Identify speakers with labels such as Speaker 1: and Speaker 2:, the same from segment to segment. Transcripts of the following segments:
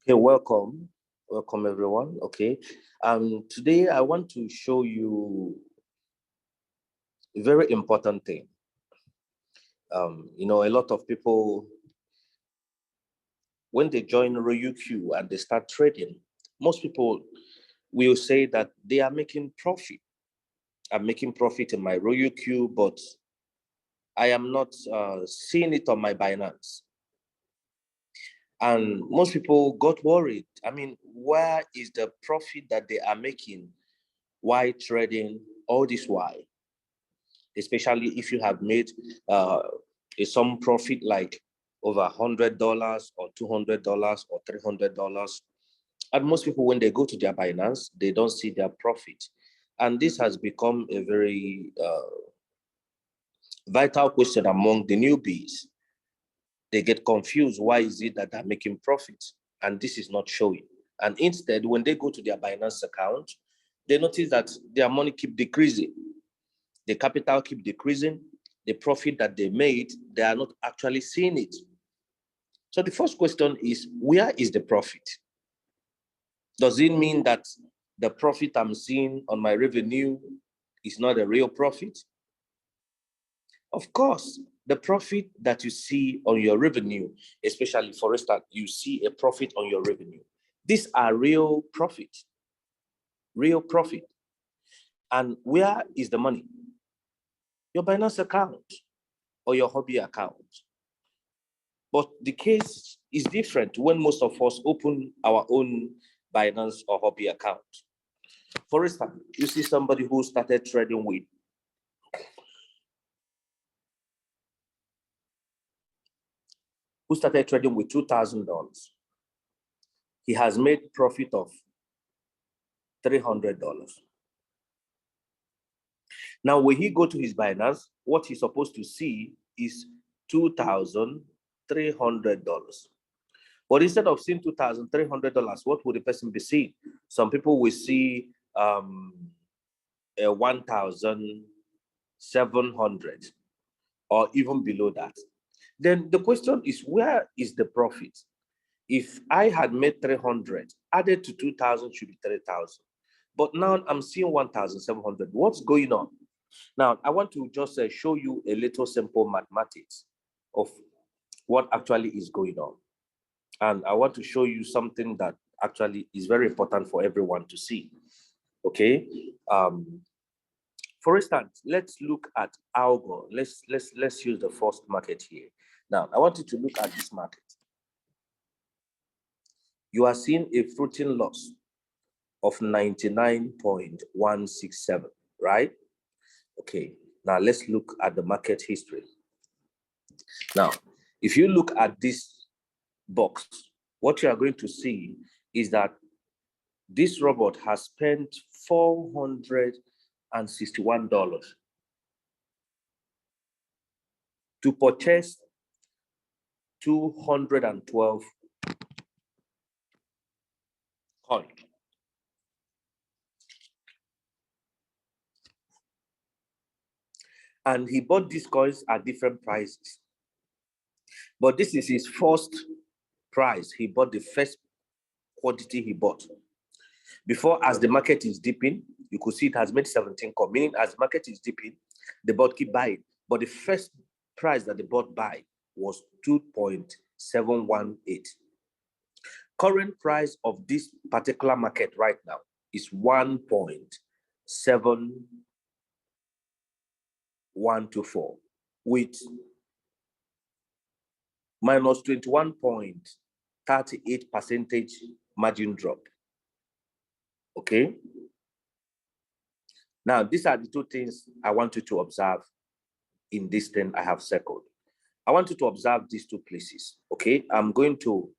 Speaker 1: Okay, welcome everyone. Okay, today I want to show you a very important thing. A lot of people, when they join RoyuQ and they start trading, most people will say that they are making profit. I'm making profit in my RoyuQ, but I am not seeing it on my Binance. And most people got worried. I mean, where is the profit that they are making? Why trading all this while? Especially if you have made some profit like over $100 or $200 or $300. And most people, when they go to their Binance, they don't see their profit. And this has become a very vital question among the newbies. They get confused. Why is it that they're making profits? And this is not showing. And instead, when they go to their Binance account, they notice that their money keep decreasing. The capital keep decreasing. The profit that they made, they are not actually seeing it. So the first question is, where is the profit? Does it mean that the profit I'm seeing on my revenue is not a real profit? Of course, the profit that you see on your revenue, especially for instance, you see a profit on your revenue. These are real profit. Real profit. And where is the money? Your Binance account or your Huobi account. But the case is different when most of us open our own Binance or Huobi account. For instance, you see somebody who started trading with $2,000. He has made profit of $300. Now, when he go to his Binance, what he's supposed to see is $2,300. But instead of seeing $2,300, what would the person be seeing? Some people will see a 1,700 or even below that. Then the question is, where is the profit? If I had made 300, added to 2,000 should be 3,000. But now I'm seeing 1,700. What's going on? Now, I want to just show you a little simple mathematics of what actually is going on. And I want to show you something that actually is very important for everyone to see. Okay. For instance, let's look at algo. Let's use the first market here. Now, I want you to look at this market. You are seeing a fruiting loss of 99.167, right? Okay. Now let's look at the market history. Now, if you look at this box, what you are going to see is that this robot has spent $461 to purchase 212 coins. And he bought these coins at different prices. But this is his first price. He bought the first quantity he bought. Before, as the market is dipping, you could see it has made 17 coins, meaning as the market is dipping, the bot keep buying. But the first price that the bot buy was 2.718. Current price of this particular market right now is 1.7124 with minus 21.38% margin drop. Okay. Now, these are the two things I want you to observe in this thing I have circled. I want you to observe these two places. Okay. I'm going to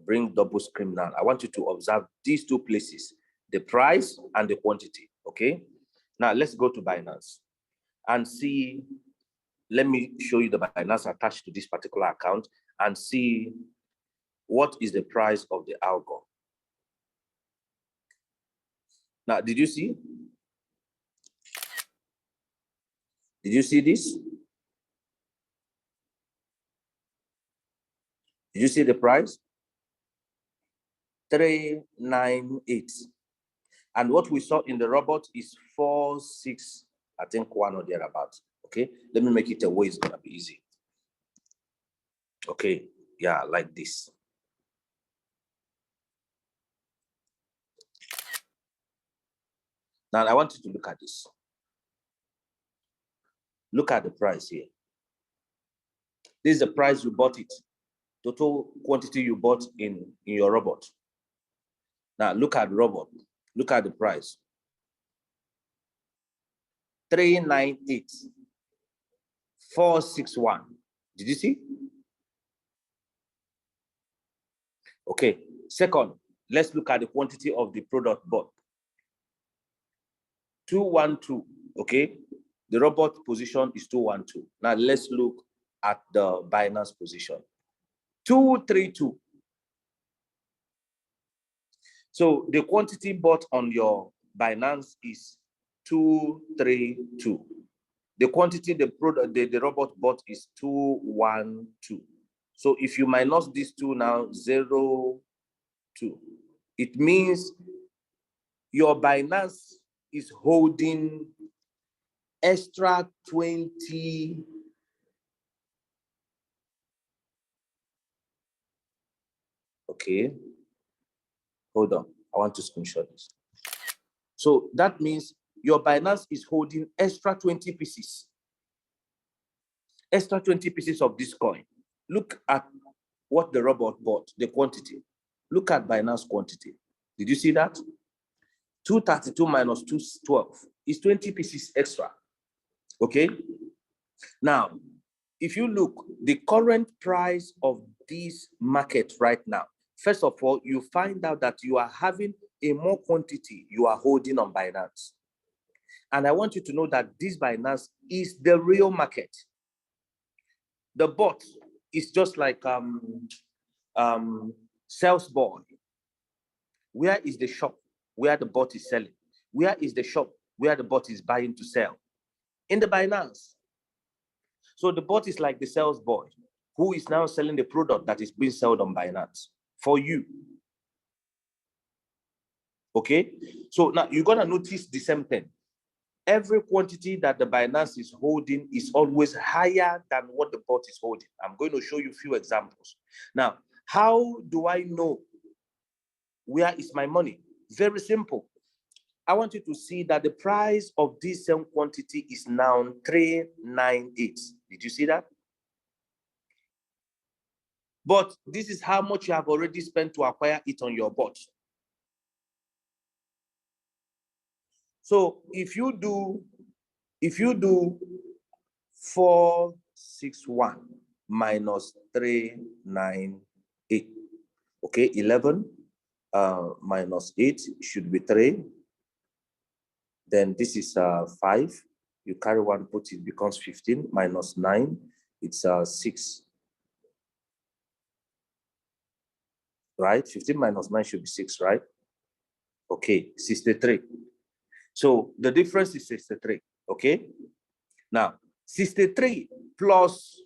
Speaker 1: bring double screen now. I want you to observe these two places, the price and the quantity. Okay. Now, let's go to Binance and see. Let me show you the Binance attached to this particular account and see what is the price of the algo. Now, did you see? Did you see this? Did you see the price? 398. And what we saw in the robot is 46, I think, one or thereabout. Okay, let me make it a way it's gonna be easy. Okay, yeah, like this. Now I want you to look at this. Look at the price here. This is the price you bought it. Total quantity you bought in your robot. Now look at the robot. Look at the price. 398. 461. Did you see? Okay. Second, let's look at the quantity of the product bought. 212. Okay. The robot position is 212. Now let's look at the Binance position. 232. So the quantity bought on your Binance is 232. The quantity the robot bought is 212. So if you minus these two now, 0, 2, it means your Binance is holding extra 20. Okay, hold on. I want to screenshot this. So that means your Binance is holding extra 20 pieces. Extra 20 pieces of this coin. Look at what the robot bought, the quantity. Look at Binance quantity. Did you see that? 232 minus 212 is 20 pieces extra. Okay? Now, if you look, the current price of this market right now, first of all, you find out that you are having a more quantity you are holding on Binance. And I want you to know that this Binance is the real market. The bot is just like sales boy. Where is the shop where the bot is selling? Where is the shop where the bot is buying to sell? In the Binance. So the bot is like the sales boy who is now selling the product that is being sold on Binance for you. Okay? So now you're going to notice the same thing. Every quantity that the Binance is holding is always higher than what the bot is holding. I'm going to show you a few examples. Now, how do I know where is my money? Very simple. I want you to see that the price of this same quantity is now 398. Did you see that? But this is how much you have already spent to acquire it on your bot. So if you do 461 minus 398, okay, 11 minus 8 should be 3. Then this is 5. You carry 1, put it becomes 15 minus 9. It's 6. Right? 15 minus 9 should be 6, right? Okay, 63. So the difference is 63. Okay. Now, 63 plus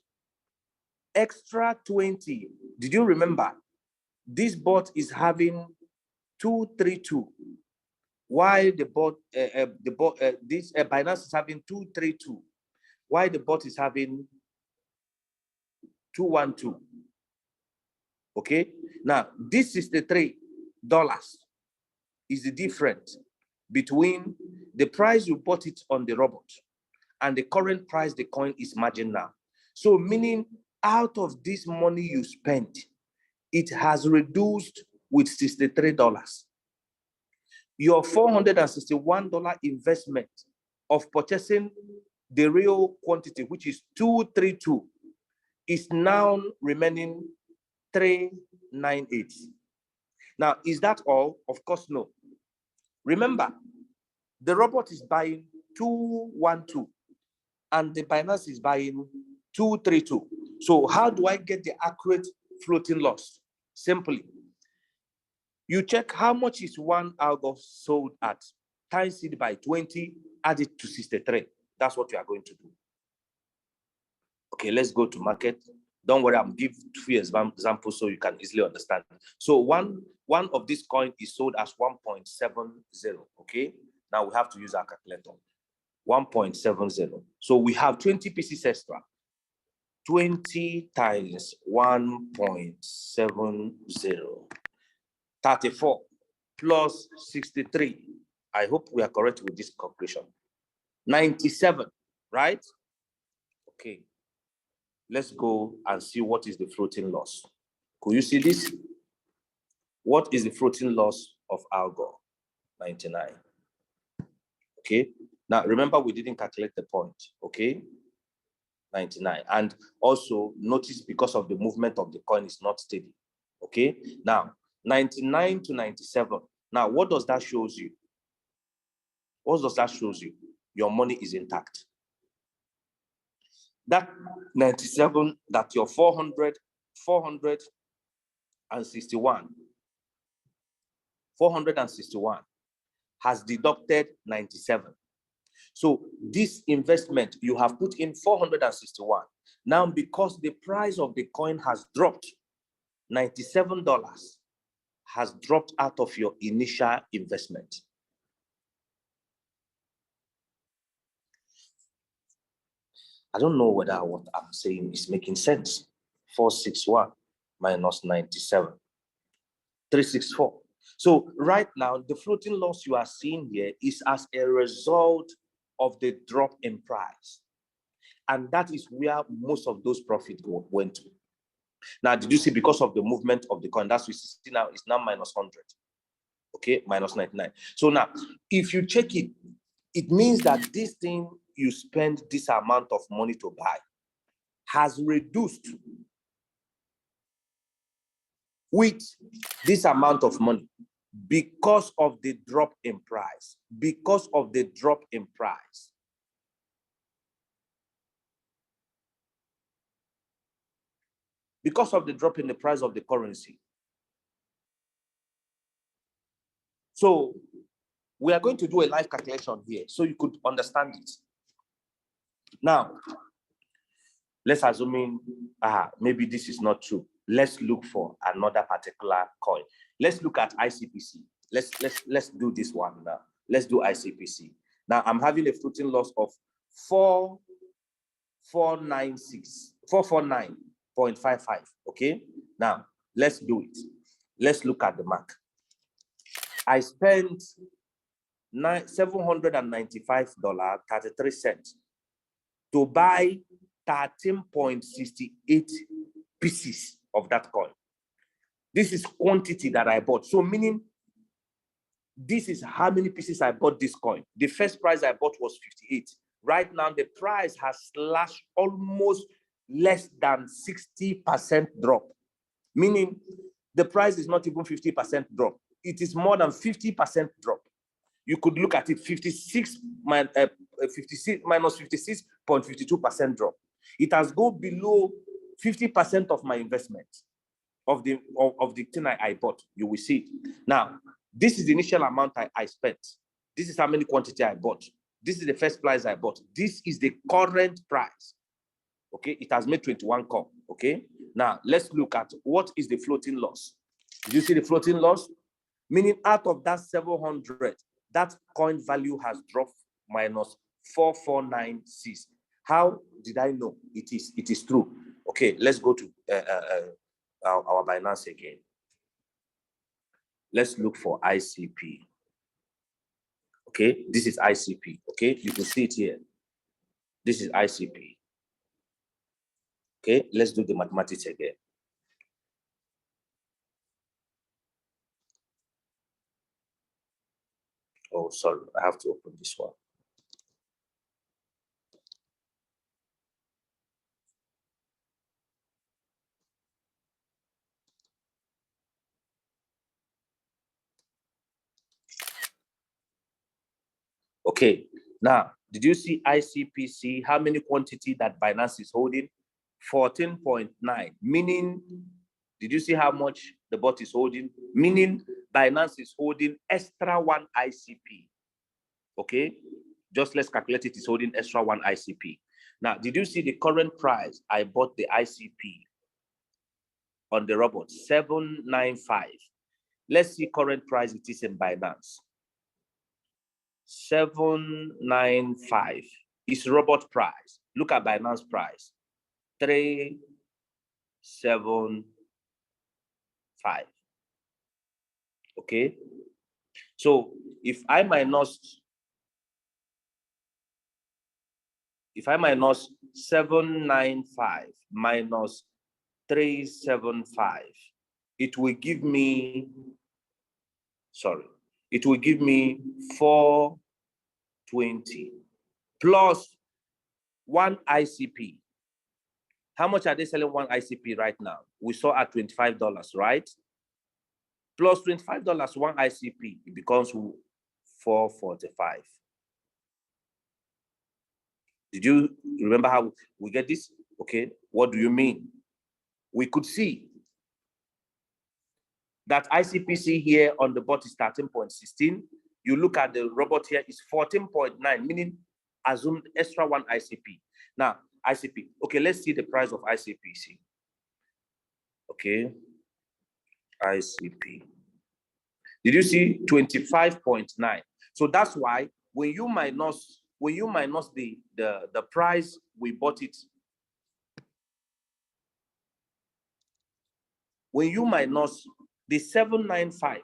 Speaker 1: extra 20. Did you remember? This bot is having 232. Why the bot, this Binance is having 232. Why the bot is having 212. Okay. Now, this $63 is the difference between the price you bought it on the robot and the current price the coin is marginal. So meaning out of this money you spent, it has reduced with $63. Your $461 investment of purchasing the real quantity, which is 232, is now remaining 398. Now, is that all? Of course, no. Remember, the robot is buying 212 and the Binance is buying 232. So how do I get the accurate floating loss? Simply, you check how much is one algo sold at, times it by 20, add it to 63. That's what you are going to do. Okay, let's go to market. Don't worry, I'm giving 2 examples so you can easily understand. So one one of these coins is sold as 1.70. Okay, now we have to use our calculator. 1.70. So we have 20 pieces extra. 20 times 1.70. 34 plus 63. I hope we are correct with this calculation. 97, right? Okay. Let's go and see what is the floating loss. Could you see this? What is the floating loss of Algor? 99. Okay. Now, remember, we didn't calculate the point. Okay. 99. And also notice, because of the movement of the coin, is not steady. Okay. Now, 99 to 97. Now, what does that show you? What does that show you? Your money is intact. That 97, that your 461 has deducted 97. So this investment, you have put in 461. Now, because the price of the coin has dropped, $97 has dropped out of your initial investment. I don't know whether what I'm saying is making sense. 461 minus 97. 364. So right now, the floating loss you are seeing here is as a result of the drop in price. And that is where most of those profits went to. Now, did you see, because of the movement of the coin, that's what we see now, is now minus 100. Okay, minus 99. So now, if you check it, it means that this thing you spend this amount of money to buy has reduced with this amount of money because of the drop in price. Because of the drop in price. Because of the drop in the price of the currency. So we are going to do a live calculation here so you could understand it. Now, let's assume maybe this is not true. Let's look for another particular coin. Let's look at ICPC. Let's do this one now. Let's do ICPC. Now I'm having a floating loss of 449.55. Okay. Now let's do it. Let's look at the mark. I spent $795.33 to buy 13.68 pieces of that coin. This is quantity that I bought. So meaning, this is how many pieces I bought this coin. The first price I bought was 58. Right now, the price has slashed almost less than 60% drop. Meaning, the price is not even 50% drop. It is more than 50% drop. You could look at it, 56 minus 56.52% drop. It has gone below 50% of my investment of the thing I bought. You will see it. Now, this is the initial amount I spent. This is how many quantity I bought. This is the first price I bought. This is the current price. Okay, it has made 21 come. Okay, now let's look at what is the floating loss. Did you see the floating loss? Meaning, out of that 700, that coin value has dropped minus 4496. How did I know? It is true. Okay, let's go to our Binance again. Let's look for ICP. Okay, this is ICP. Okay, you can see it here. This is ICP. Okay, let's do the mathematics again. Oh, sorry, I have to open this one. Okay, now, did you see ICPC? How many quantity that Binance is holding? 14.9, meaning, did you see how much the bot is holding? Meaning, Binance is holding extra 1 ICP. Okay, just let's calculate it, is holding extra 1 ICP. Now, did you see the current price I bought the ICP on the robot? 795. Let's see current price it is in Binance. 795 is robot price. Look at Binance price. 375. Okay. So if I minus 795 minus 375, it will give me, it will give me 420 plus one ICP. How much are they selling one ICP right now? We saw at $25, right? Plus $25, one ICP, it becomes 445. Did you remember how we get this? Okay, what do you mean? We could see that ICPC here on the bot is 13.16. You look at the robot here is 14.9, meaning assume extra one ICP. Now, ICP. Okay, let's see the price of ICPC. Okay, ICP. Did you see 25.9? So that's why when you minus the price we bought it, when you minus the 795,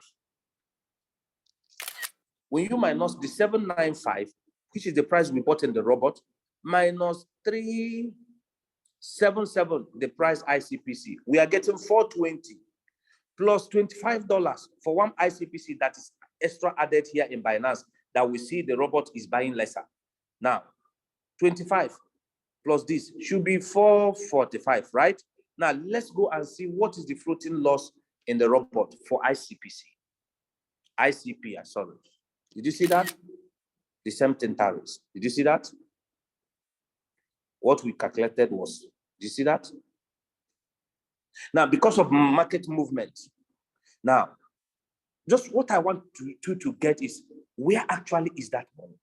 Speaker 1: when you minus the 795, which is the price we bought in the robot, minus 377, the price ICPC, we are getting 420 plus $25 for one ICPC that is extra added here in Binance that we see the robot is buying lesser. Now, 25 plus this should be 445, right? Now, let's go and see what is the floating loss in the robot for ICPC. ICP, sorry. Did you see that? The same 10 tariffs. Did you see that? What we calculated was, did you see that? Now, because of market movement, now, just what I want to get is, where actually is that money?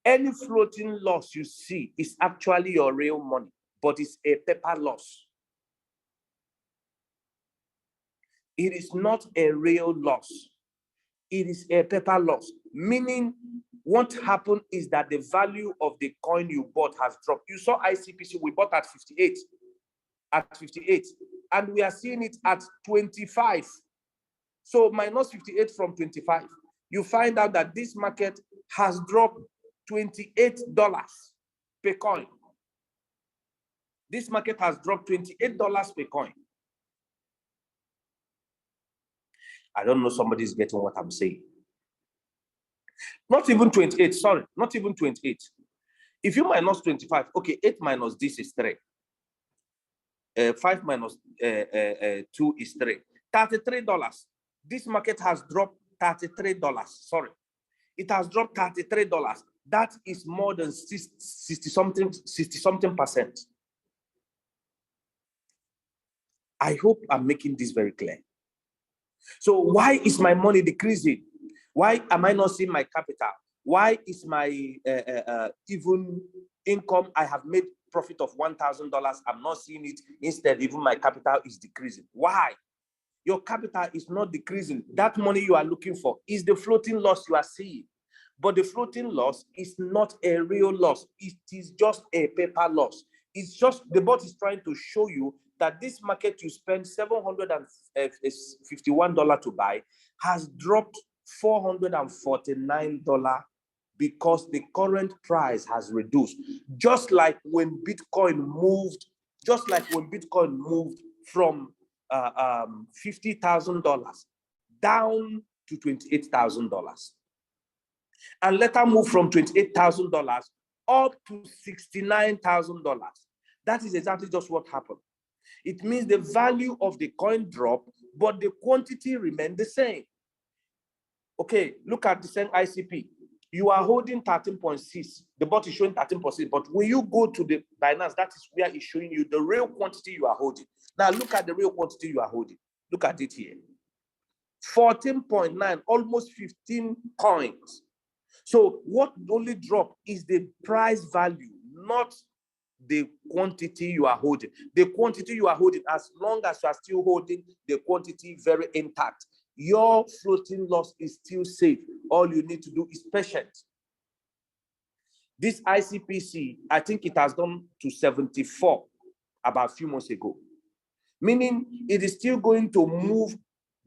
Speaker 1: Any floating loss you see is actually your real money, but it's a paper loss. It is not a real loss. It is a paper loss, meaning what happened is that the value of the coin you bought has dropped. You saw ICPC, we bought at 58, and we are seeing it at 25. So minus 58 from 25, you find out that this market has dropped $28 per coin. This market has dropped $28 per coin. I don't know somebody's getting what I'm saying. Not even 28, sorry, not even 28. If you minus 25, okay, 8 minus this is 3. 5 minus 2 is 3. $33. This market has dropped $33. Sorry. It has dropped $33. That is more than 60 something percent. I hope I'm making this very clear. So why is my money decreasing? Why am I not seeing my capital? Why is my even income, I have made profit of $1,000, I'm not seeing it. Instead, even my capital is decreasing. Why? Your capital is not decreasing. That money you are looking for is the floating loss you are seeing. But the floating loss is not a real loss. It is just a paper loss. It's just, the bot is trying to show you that this market you spend $751 to buy has dropped $449 because the current price has reduced. Just like when Bitcoin moved, from $50,000 down to $28,000. And later move from $28,000 up to $69,000. That is exactly just what happened. It means the value of the coin dropped, but the quantity remained the same. Okay, look at the same ICP. You are holding 13.6. The bot is showing 13.6, but when you go to the Binance, that is where it's showing you the real quantity you are holding. Now look at the real quantity you are holding. Look at it here. 14.9, almost 15 coins. So what only dropped is the price value, not the quantity you are holding. The quantity you are holding, as long as you are still holding the quantity very intact, your floating loss is still safe. All you need to do is patient. This ICPC, I think it has gone to 74 about a few months ago, meaning it is still going to move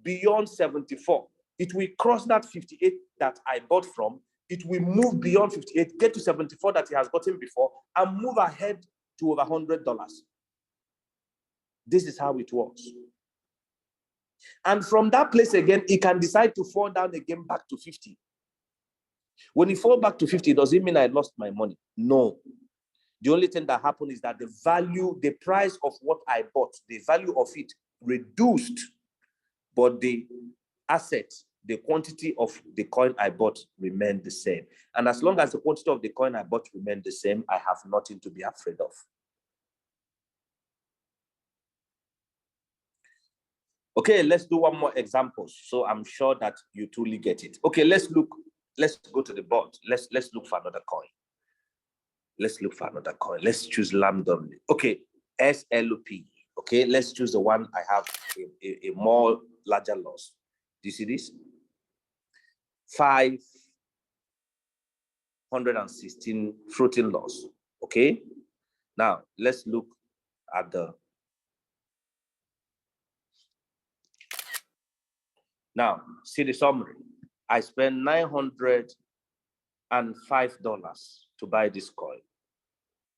Speaker 1: beyond 74. It will cross that 58 that I bought from. It will move beyond 58, get to 74 that he has gotten before, and move ahead to over $100. This is how it works. And from that place again, he can decide to fall down again back to 50. When he falls back to 50, does it mean I lost my money? No. The only thing that happened is that the value, the price of what I bought, the value of it reduced, but the asset, the quantity of the coin I bought remained the same. And as long as the quantity of the coin I bought remained the same, I have nothing to be afraid of. Okay, let's do one more example. So I'm sure that you truly get it. Okay, let's go to the board. Let's look for another coin. Let's look for another coin. Let's choose randomly. Okay, SLP. Okay, let's choose the one I have a more larger loss. Do you see this? 516 floating loss. Okay, now let's look at the. Now, see the summary. I spent $905 to buy this coin.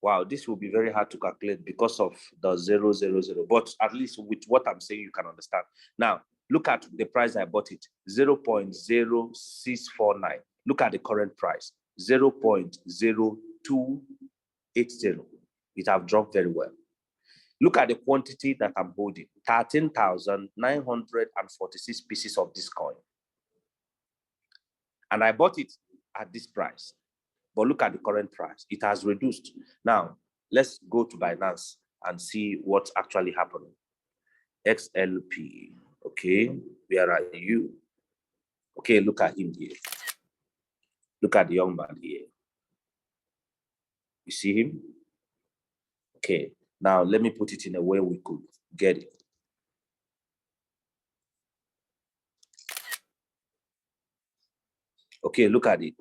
Speaker 1: Wow, this will be very hard to calculate because of the 000, but at least with what I'm saying, you can understand. Now, look at the price I bought it, 0.0649. Look at the current price, 0.0280. It have dropped very well. Look at the quantity that I'm holding, 13,946 pieces of this coin. And I bought it at this price. But look at the current price. It has reduced. Now, let's go to Binance and see what's actually happening. XLP. Okay, where are you? Okay, look at him here. Look at the young man here. You see him? Okay, now let me put it in a way we could get it. Okay, look at it.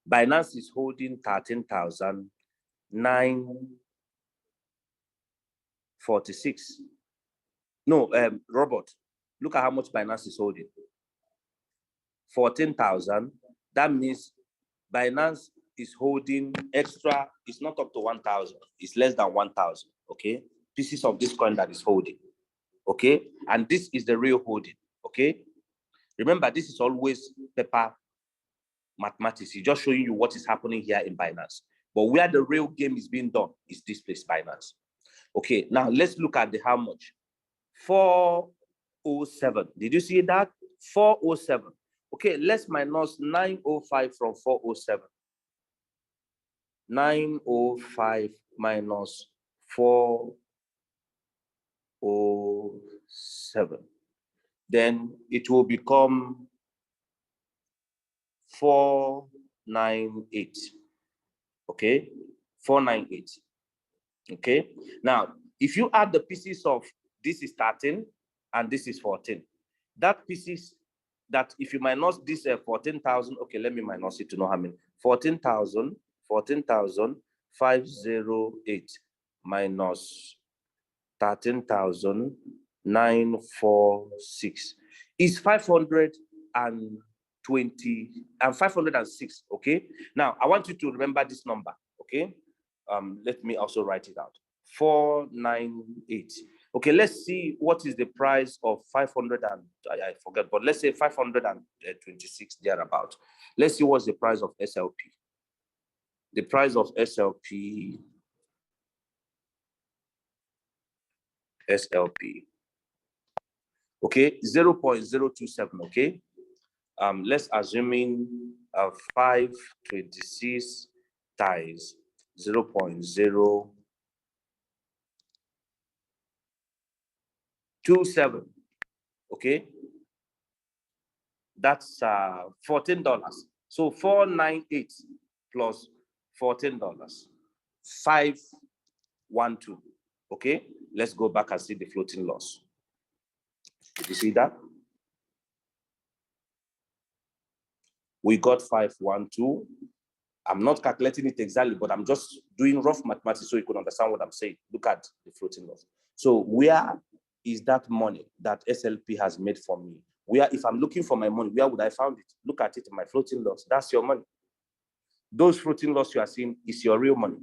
Speaker 1: Binance is holding 13,946. No, Robert, look at how much Binance is holding. 14,000. That means Binance is holding extra. It's not up to 1,000. It's less than 1,000. Okay, pieces of this coin that is holding. Okay, and this is the real holding. Okay, remember this is always paper mathematics. It's just showing you what is happening here in Binance. But where the real game is being done is this place, Binance. Okay, now let's look at the how much. 407. Did you see that? 407. Okay, let's minus 905 from 407. 905 minus 407. Then it will become 498. Okay, 498. Okay, now if you add the pieces of this is 13 and this is 14, that pieces that if you minus this 14,000, okay, let me minus it to know how many. 14,508 minus 13,946 is 520 and 506. Okay, now I want you to remember this number. Okay, let me also write it out. 498. Okay, let's see what is the price of 500 and I forget, but let's say 526 thereabout. Let's see what's the price of SLP. The price of SLP. Okay, 0.027. Okay, let's assuming 526 times 0.027. Okay, that's $14. So 498 plus $14. 512. Okay, let's go back and see the floating loss. Did you see that? We got 512. I'm not calculating it exactly, but I'm just doing rough mathematics so you could understand what I'm saying. Look at the floating loss. So where is that money that SLP has made for me? Where, if I'm looking for my money, where would I find it? Look at it in my floating loss. That's your money. Those floating loss you are seeing is your real money.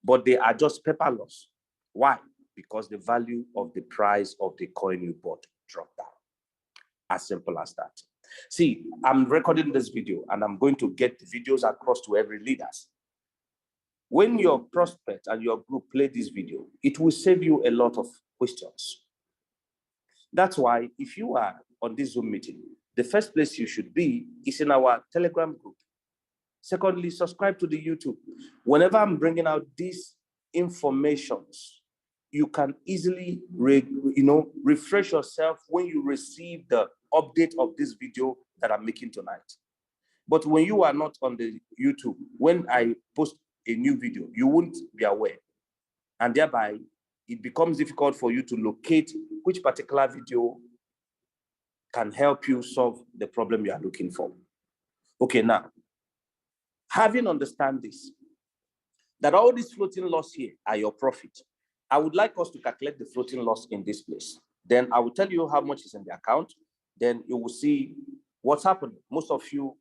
Speaker 1: But they are just paper loss. Why? Because the value of the price of the coin you bought dropped down. As simple as that. See, I'm recording this video and I'm going to get the videos across to every leaders. When your prospect and your group play this video, it will save you a lot of questions. That's why if you are on this Zoom meeting, the first place you should be is in our Telegram group. Secondly, subscribe to the YouTube. Whenever I'm bringing out these informations, you can easily refresh yourself when you receive the update of this video that I'm making tonight. But when you are not on the YouTube, when I post a new video, you won't be aware. And thereby, it becomes difficult for you to locate which particular video can help you solve the problem you are looking for. Okay, now, having understand this, that all these floating loss here are your profit, I would like us to calculate the floating loss in this place. Then I will tell you how much is in the account. Then you will see what's happening. Most of you,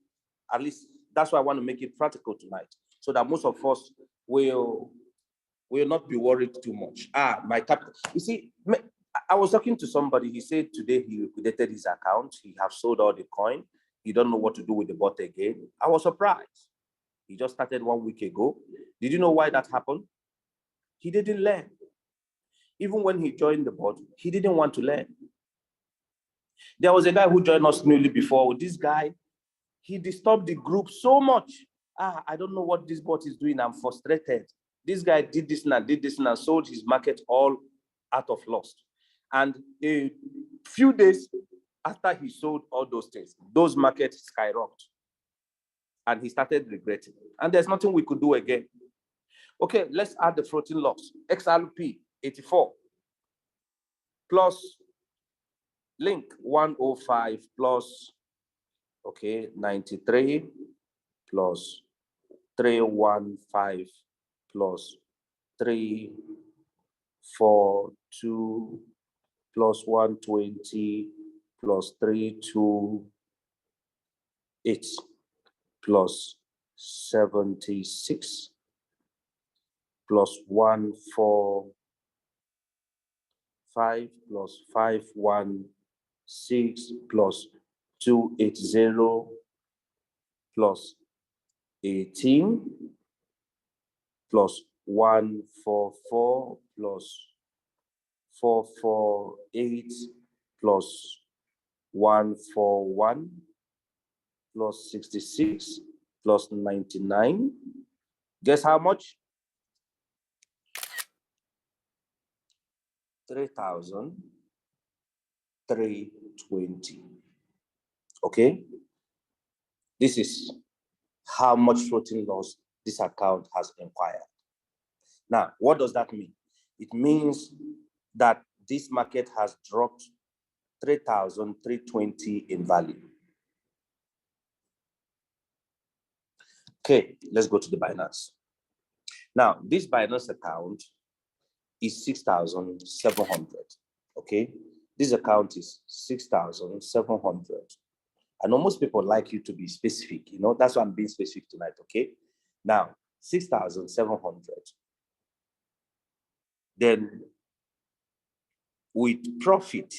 Speaker 1: at least that's why I want to make it practical tonight, so that most of us will not be worried too much. My capital. You see, I was talking to somebody. He said today he liquidated his account. He have sold all the coin. He don't know what to do with the bot again. I was surprised. He just started 1 week ago. Did you know why that happened? He didn't learn. Even when he joined the board, he didn't want to learn. There was a guy who joined us newly before. This guy, he disturbed the group so much. I don't know what this bot is doing. I'm frustrated. This guy did this and sold his market all out of loss. And a few days after he sold all those things, those markets skyrocketed. And he started regretting. And there's nothing we could do again. Okay, let's add the floating loss. XRP 84 plus link 105 plus 93 plus 315 plus 342 plus 120 plus 328 plus 76 plus 145 plus 516 plus 280 plus 18 plus 144 plus 448 plus 141 plus 66 plus 99. Guess how much? 3,320. Okay? This is how much floating loss this account has acquired. Now, what does that mean? It means that this market has dropped 3,320 in value. Okay, let's go to the Binance. Now, this Binance account is 6,700. Okay, this account is 6,700. I know most people like you to be specific, that's why I'm being specific tonight, okay? Now, 6,700. Then, with profit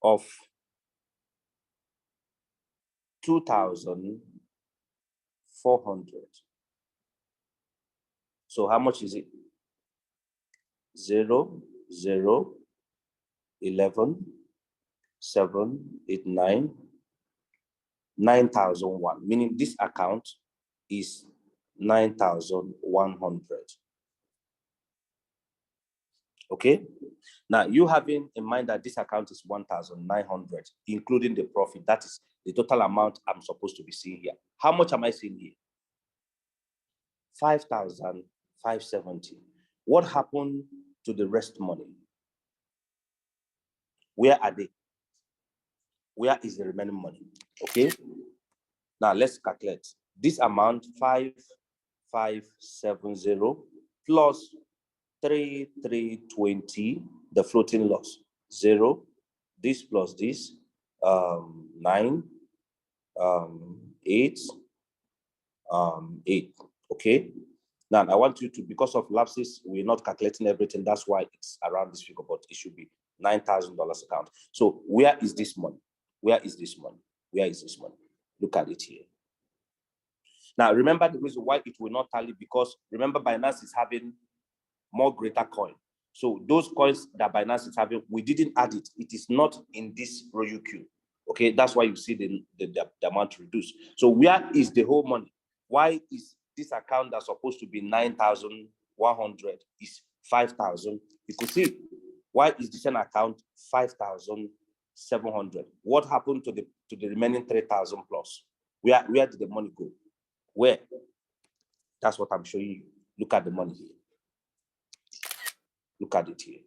Speaker 1: of 2,400. So how much is it? 0, 0, 11, 7, 8, 9, 9,001. Meaning this account is 9,100. Okay? Now, you having in mind that this account is 1,900, including the profit. That is the total amount I'm supposed to be seeing here. How much am I seeing here? 5,570. What happened to the rest money? Where are they? Where is the remaining money? Okay. Now let's calculate. This amount, 5,570 plus 3,320, the floating loss, 0. This plus this, 9, 8, 8. Okay. Now I want you to, because of lapses, we're not calculating everything. That's why it's around this figure, but it should be $9,000 account. So where is this money? Where is this money? Where is this money? Look at it here. Now remember the reason why it will not tally, because remember Binance is having more greater coin. So those coins that Binance is having, we didn't add it. It is not in this royal queue. Okay, that's why you see the amount reduced. So where is the whole money? Why is this account that's supposed to be 9,100 is 5,000? You could see. Why is the same account 5,700? What happened to the remaining 3,000 plus? Where did the money go? Where? That's what I'm showing you. Look at the money here. Look at it here.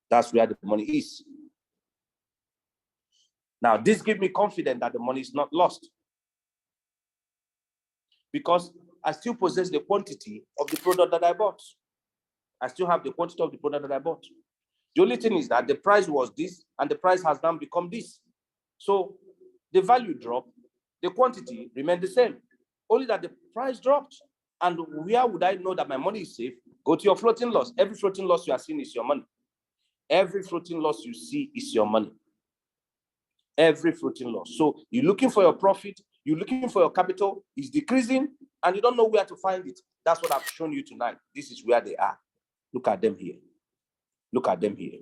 Speaker 1: That's where the money is. Now, this gives me confidence that the money is not lost, because I still possess the quantity of the product that I bought. I still have the quantity of the product that I bought. The only thing is that the price was this, and the price has now become this. So the value dropped, the quantity remained the same, only that the price dropped. And where would I know that my money is safe? Go to your floating loss. Every floating loss you are seeing is your money. Every floating loss you see is your money. Every floating loss. So you're looking for your profit, you're looking for your capital, is decreasing, and you don't know where to find it. That's what I've shown you tonight. This is where they are. Look at them here. Look at them here.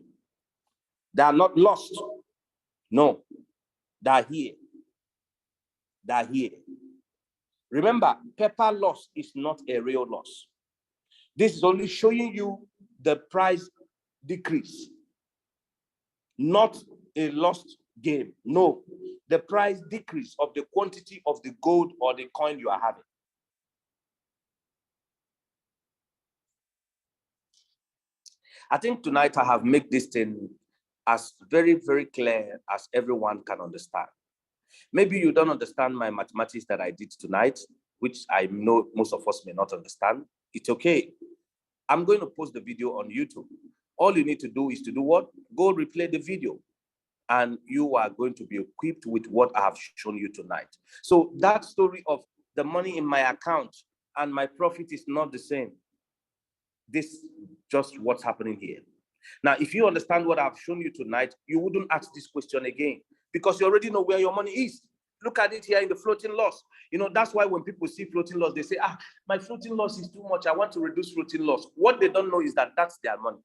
Speaker 1: They are not lost. No, they are here. They are here. Remember, paper loss is not a real loss. This is only showing you the price decrease, not a lost game. No, the price decrease of the quantity of the gold or the coin you are having. I think tonight I have made this thing as very, very clear as everyone can understand. Maybe you don't understand my mathematics that I did tonight, which I know most of us may not understand. It's okay. I'm going to post the video on YouTube. All you need to do is to do what? Go replay the video, and you are going to be equipped with what I have shown you tonight. So that story of the money in my account and my profit is not the same. This just what's happening here. Now, if you understand what I've shown you tonight, you wouldn't ask this question again, because you already know where your money is. Look at it here in the floating loss. You know, that's why when people see floating loss, they say, my floating loss is too much. I want to reduce floating loss. What they don't know is that that's their money.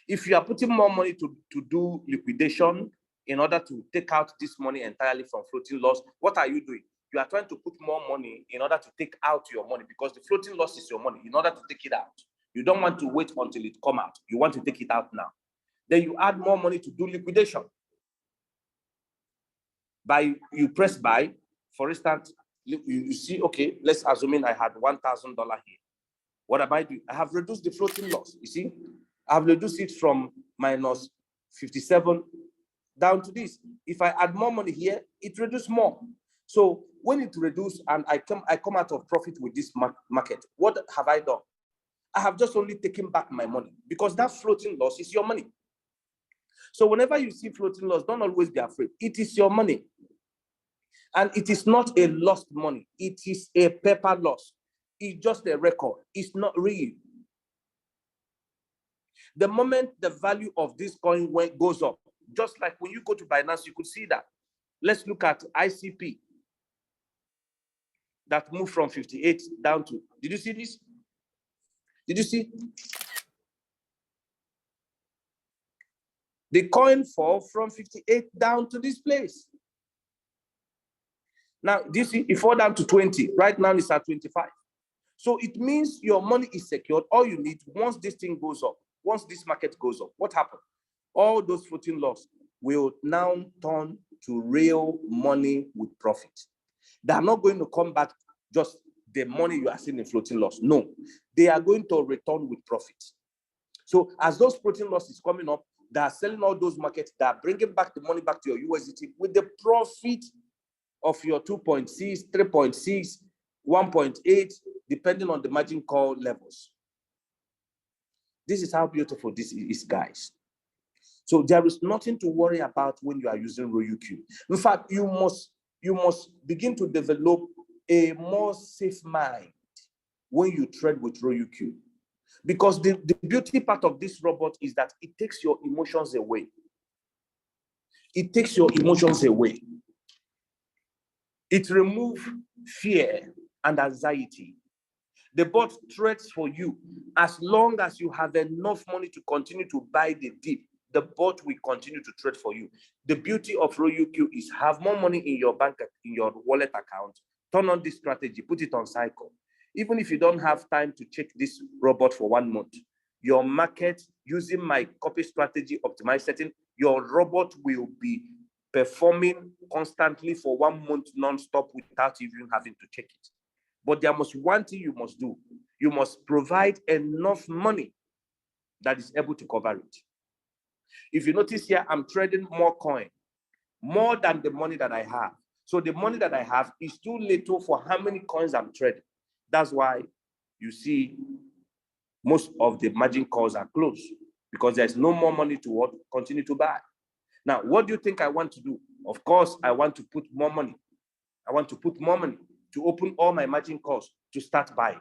Speaker 1: If you are putting more money to do liquidation in order to take out this money entirely from floating loss, what are you doing? You are trying to put more money in order to take out your money, because the floating loss is your money, in order to take it out. You don't want to wait until it come out. You want to take it out now. Then you add more money to do liquidation. You press buy, for instance, you see, okay, let's assume I had $1,000 here. What am I doing? I have reduced the floating loss. You see, I have reduced it from minus 57 down to this. If I add more money here, it reduces more. So when it reduces and I come out of profit with this market, what have I done? I have just only taken back my money, because that floating loss is your money. So whenever you see floating loss, don't always be afraid. It is your money. And it is not a lost money. It is a paper loss. It's just a record. It's not real. The moment the value of this coin goes up, just like when you go to Binance, you could see that. Let's look at ICP that moved from 58 down to, did you see this? Did you see? The coin fall from 58 down to this place. Now, this it fall down to 20. Right now, it's at 25. So it means your money is secured. All you need, once this thing goes up, once this market goes up, what happened? All those floating loss will now turn to real money with profit. They are not going to come back just the money you are seeing in floating loss. No, they are going to return with profit. So as those floating loss is coming up, they are selling all those markets, they are bringing back the money back to your USDT with the profit of your 2.6, 3.6, 1.8, depending on the margin call levels. This is how beautiful this is, guys. So there is nothing to worry about when you are using RoyuQ. In fact, you must begin to develop a more safe mind when you trade with RoyuQ. Because the beauty part of this robot is that it takes your emotions away. It takes your emotions away. It removes fear and anxiety. The bot trades for you. As long as you have enough money to continue to buy the dip, the bot will continue to trade for you. The beauty of RoyuQ is have more money in your bank, in your wallet account, turn on this strategy, put it on cycle. Even if you don't have time to check this robot for 1 month, your market, using my copy strategy optimized setting, your robot will be performing constantly for 1 month non-stop without even having to check it. But there must one thing you must do. You must provide enough money that is able to cover it. If you notice here, I'm trading more coin, more than the money that I have. So the money that I have is too little for how many coins I'm trading. That's why you see most of the margin calls are closed, because there's no more money to continue to buy. Now, what do you think I want to do? Of course, I want to put more money. I want to put more money to open all my margin calls to start buying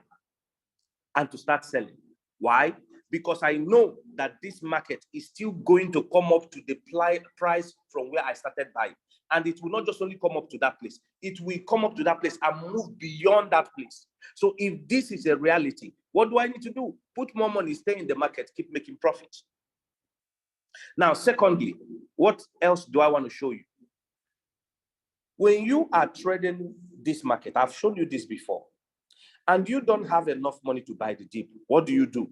Speaker 1: and to start selling. Why? Because I know that this market is still going to come up to the price from where I started buying. And it will not just only come up to that place. It will come up to that place and move beyond that place. So if this is a reality, what do I need to do? Put more money, stay in the market, keep making profits. Now, secondly, what else do I want to show you? When you are trading this market, I've shown you this before, and you don't have enough money to buy the dip, what do?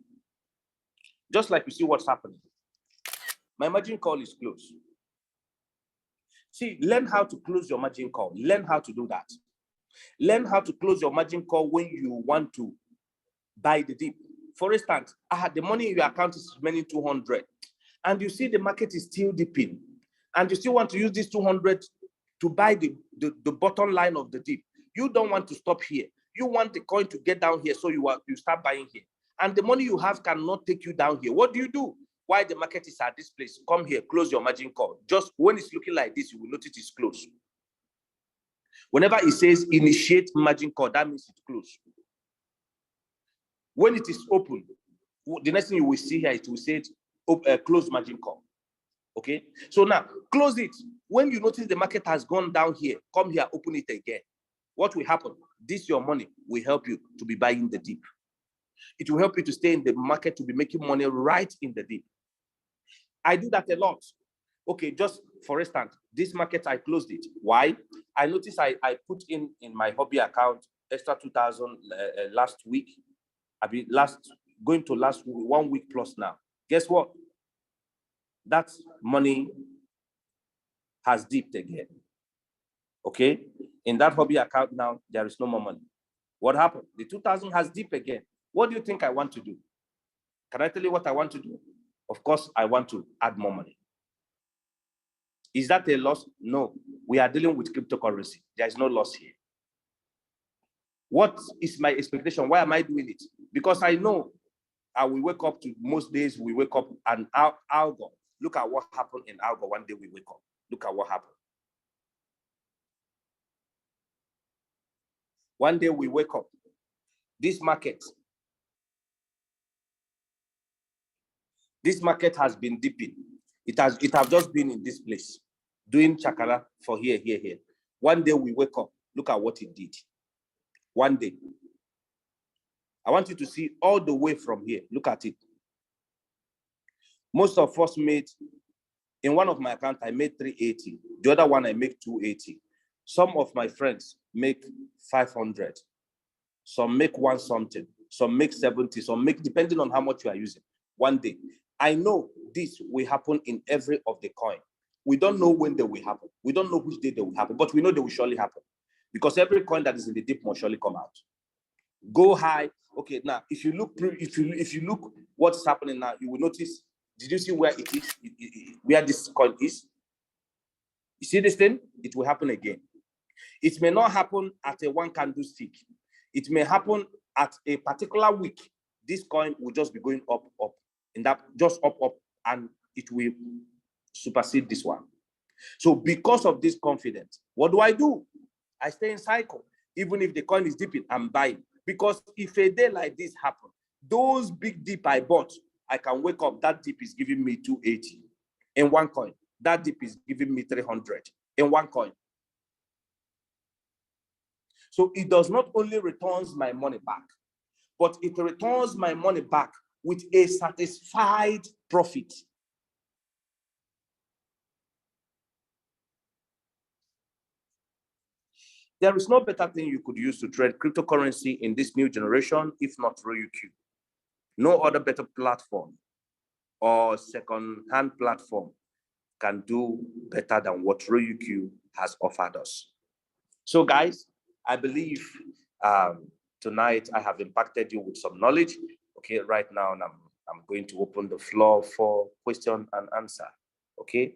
Speaker 1: Just like you see what's happening. My margin call is closed. See, learn how to close your margin call. Learn how to do that. Learn how to close your margin call when you want to buy the dip. For instance, the money in your account is remaining 200, and you see the market is still dipping, and you still want to use this 200 to buy the bottom line of the dip. You don't want to stop here. You want the coin to get down here, so you start buying here. And the money you have cannot take you down here. What do? While the market is at this place, come here, close your margin call. Just when it's looking like this, you will notice it's closed. Whenever it says initiate margin call, that means it's closed. When it is open, the next thing you will see here, it will say close margin call. Okay, so now close it. When you notice the market has gone down here, come here, open it again. What will happen? This your money will help you to be buying the dip. It will help you to stay in the market, to be making money right in the dip. I do that a lot. Okay, just for instance, this market, I closed it. Why? I noticed I put in my Huobi account extra 2,000 last week. Going to last 1 week plus now. Guess what? That money has dipped again. Okay? In that Huobi account now, there is no more money. What happened? The 2,000 has dipped again. What do you think I want to do? Can I tell you what I want to do? Of course, I want to add more money. Is that a loss? No. We are dealing with cryptocurrency. There is no loss here. What is my expectation? Why am I doing it? Because I know I will wake up to, most days we wake up and algo. Look at what happened in algo. One day we wake up. Look at what happened. One day we wake up. This market has been dipping. It has just been in this place, doing chakara for here. One day we wake up. Look at what it did. One day. I want you to see all the way from here. Look at it. Most of us made, in one of my accounts, I made 380. The other one, I make 280. Some of my friends make 500. Some make one something. Some make 70. Some make, depending on how much you are using. One day. I know this will happen in every of the coin. We don't know when they will happen. We don't know which day they will happen, but we know they will surely happen. because every coin that is in the dip must surely come out. Go high. Okay, now if you look what's happening now, you will notice. Did you see where it is? Where this coin is? You see this thing? It will happen again. It may not happen at a one candlestick. It may happen at a particular week. This coin will just be going up, in that just up, and it will supersede this one. So because of this confidence, what do? I stay in cycle. Even if the coin is dipping, I'm buying. Because if a day like this happens, those big dip I bought, I can wake up, that dip is giving me 280 in one coin. That dip is giving me 300 in one coin. So it does not only returns my money back, but it returns my money back with a satisfied profit. There is no better thing you could use to trade cryptocurrency in this new generation, if not RoyuQ. No other better platform or second-hand platform can do better than what RoyuQ has offered us. So guys, I believe tonight I have impacted you with some knowledge. Okay, right now I'm going to open the floor for question and answer. Okay,